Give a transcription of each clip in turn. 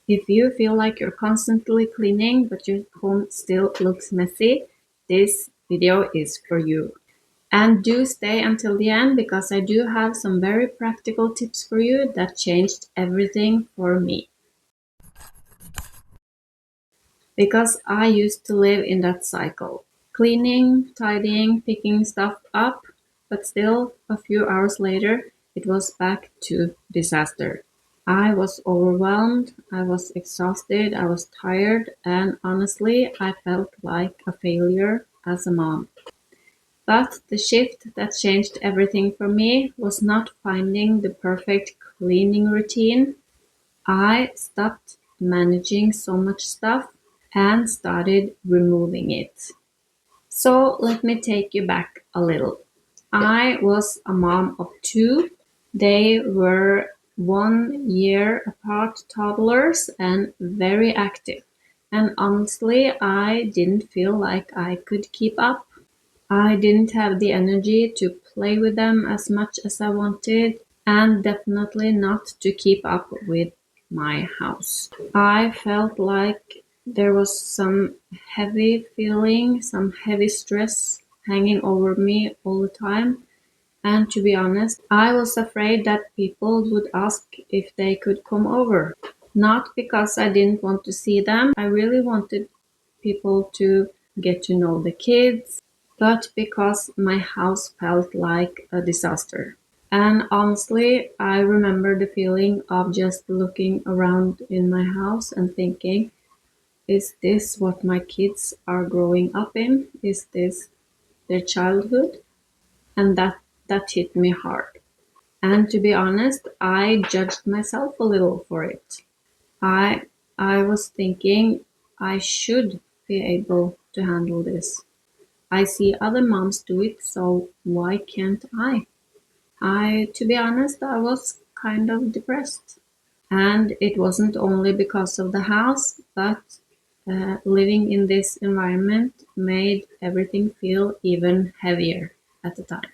If you feel like you're constantly cleaning but your home still looks messy, this video is for you. And do stay until the end because I do have some very practical tips for you that changed everything for me. Because I used to live in that cycle. Cleaning, tidying, picking stuff up, but still a few hours later it was back to disaster. I was overwhelmed, I was exhausted, I was tired, and honestly, I felt like a failure as a mom. But the shift that changed everything for me was not finding the perfect cleaning routine. I stopped managing so much stuff and started removing it. So let me take you back a little. I was a mom of two. They were 1 year apart toddlers and very active. And honestly, I didn't feel like I could keep up. I didn't have the energy to play with them as much as I wanted, and definitely not to keep up with my house. I felt like there was some heavy feeling, some heavy stress hanging over me all the time. And to be honest, I was afraid that people would ask if they could come over. Not because I didn't want to see them, I really wanted people to get to know the kids, but because my house felt like a disaster. And honestly, I remember the feeling of just looking around in my house and thinking, is this what my kids are growing up in? Is this their childhood? And that hit me hard. And to be honest, I judged myself a little for it. I I was thinking I should be able to handle this. I see other moms do it, so why can't I? To be honest, I was kind of depressed. And it wasn't only because of the house, but living in this environment made everything feel even heavier at the time.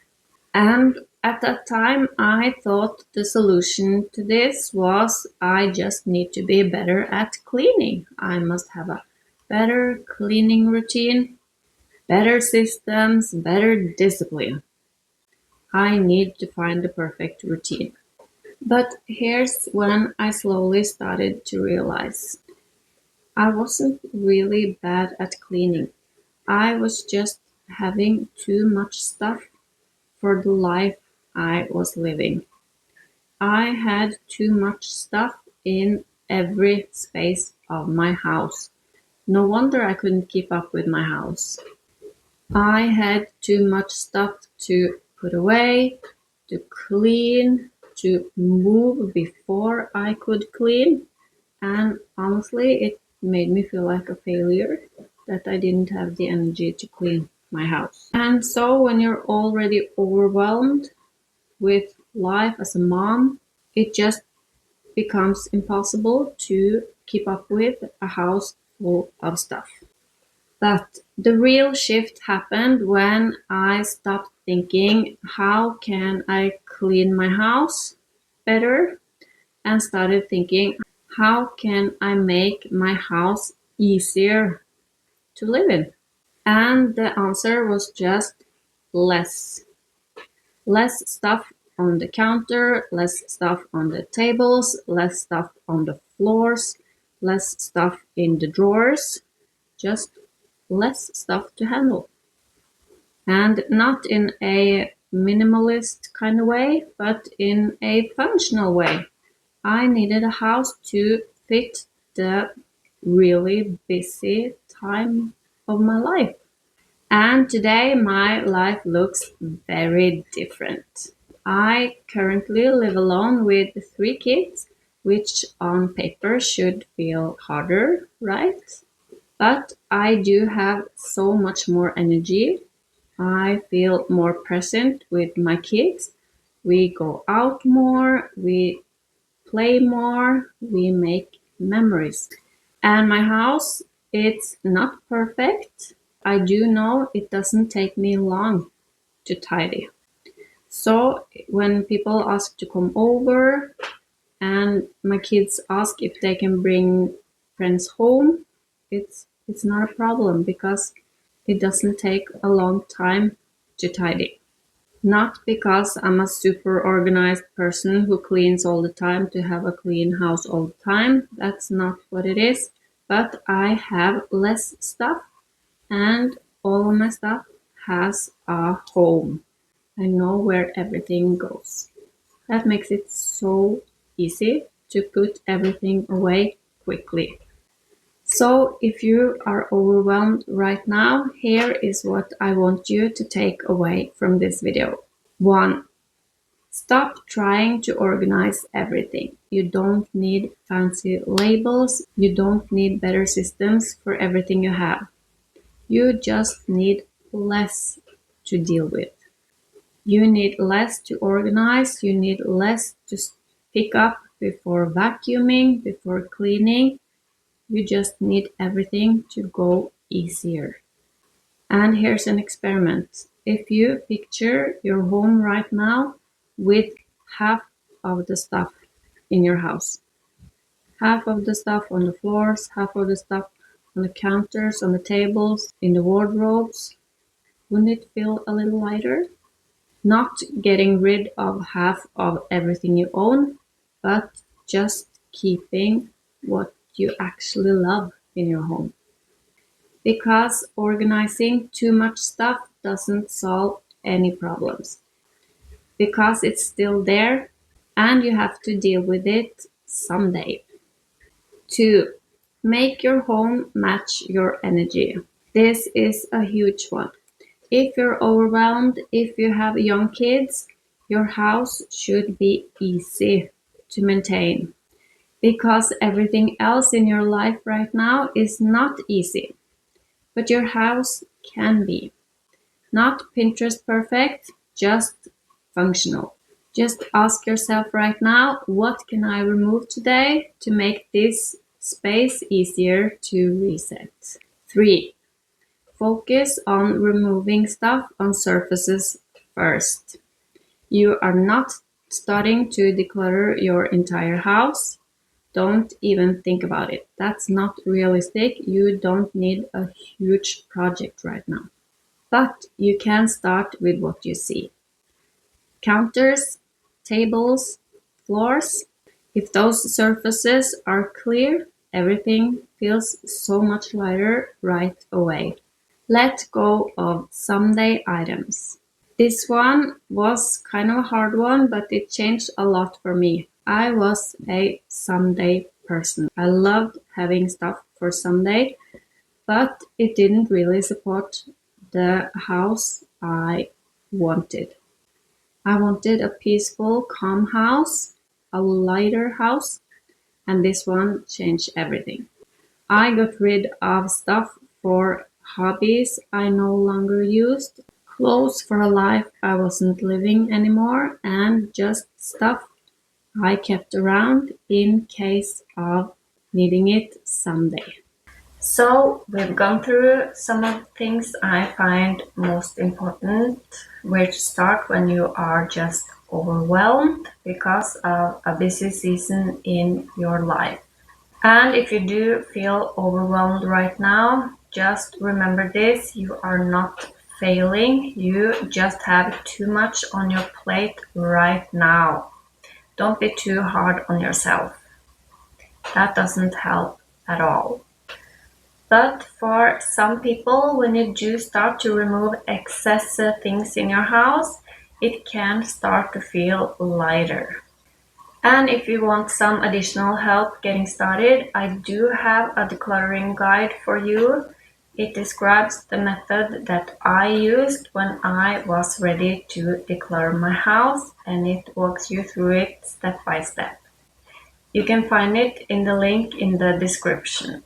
And at that time, I thought the solution to this was I just need to be better at cleaning. I must have a better cleaning routine, better systems, better discipline. I need to find the perfect routine. But here's when I slowly started to realize I wasn't really bad at cleaning. I was just having too much stuff for the life I was living. I had too much stuff in every space of my house. No wonder I couldn't keep up with my house. I had too much stuff to put away, to clean, to move before I could clean. And honestly, it made me feel like a failure that I didn't have the energy to clean my house. And so when you're already overwhelmed with life as a mom, it just becomes impossible to keep up with a house full of stuff. But the real shift happened when I stopped thinking, how can I clean my house better? And started thinking, how can I make my house easier to live in? And the answer was just less. Less stuff on the counter, less stuff on the tables, less stuff on the floors, less stuff in the drawers, just less stuff to handle. And not in a minimalist kind of way, but in a functional way. I needed a house to fit the really busy time of my life. And today my life looks very different. I currently live alone with 3 kids, which on paper should feel harder, right? But I do have so much more energy. I feel more present with my kids. We go out more, we play more, we make memories. And my house, it's not perfect. I do know it doesn't take me long to tidy. So when people ask to come over, and my kids ask if they can bring friends home, it's not a problem because it doesn't take a long time to tidy. Not because I'm a super organized person who cleans all the time to have a clean house all the time. That's not what it is. But I have less stuff and all of my stuff has a home. I know where everything goes. That makes it so easy to put everything away quickly. So if you are overwhelmed right now, here is what I want you to take away from this video. 1. Stop trying to organize everything. You don't need fancy labels. You don't need better systems for everything you have. You just need less to deal with. You need less to organize. You need less to pick up before vacuuming, before cleaning. You just need everything to go easier. And here's an experiment. If you picture your home right now with half of the stuff in your house, half of the stuff on the floors, half of the stuff on the counters, on the tables, in the wardrobes, wouldn't it feel a little lighter? Not getting rid of half of everything you own, but just keeping what you actually love in your home. Because organizing too much stuff doesn't solve any problems. Because it's still there and you have to deal with it someday. 2. Make your home match your energy. This is a huge one. If you're overwhelmed, if you have young kids, your house should be easy to maintain. Because everything else in your life right now is not easy. But your house can be. Not Pinterest perfect, just functional. Just ask yourself right now, what can I remove today to make this space easier to reset? 3. Focus on removing stuff on surfaces first. You are not starting to declutter your entire house. Don't even think about it. That's not realistic. You don't need a huge project right now. But you can start with what you see. Counters, tables, floors. If those surfaces are clear, everything feels so much lighter right away. Let go of someday items. This one was kind of a hard one, but it changed a lot for me. I was a someday person. I loved having stuff for someday, but it didn't really support the house I wanted. I wanted a peaceful, calm house, a lighter house, and this one changed everything. I got rid of stuff for hobbies I no longer used, clothes for a life I wasn't living anymore, and just stuff I kept around in case of needing it someday. So we've gone through some of the things I find most important, where to start when you are just overwhelmed because of a busy season in your life. And if you do feel overwhelmed right now, just remember this, you are not failing, you just have too much on your plate right now. Don't be too hard on yourself. That doesn't help at all. But for some people, when you do start to remove excess things in your house, it can start to feel lighter. And if you want some additional help getting started, I do have a decluttering guide for you. It describes the method that I used when I was ready to declutter my house, and it walks you through it step by step. You can find it in the link in the description.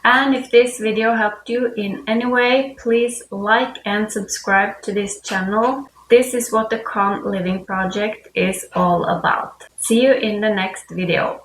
And if this video helped you in any way, please like and subscribe to this channel. This is what the Calm Living Project is all about. See you in the next video.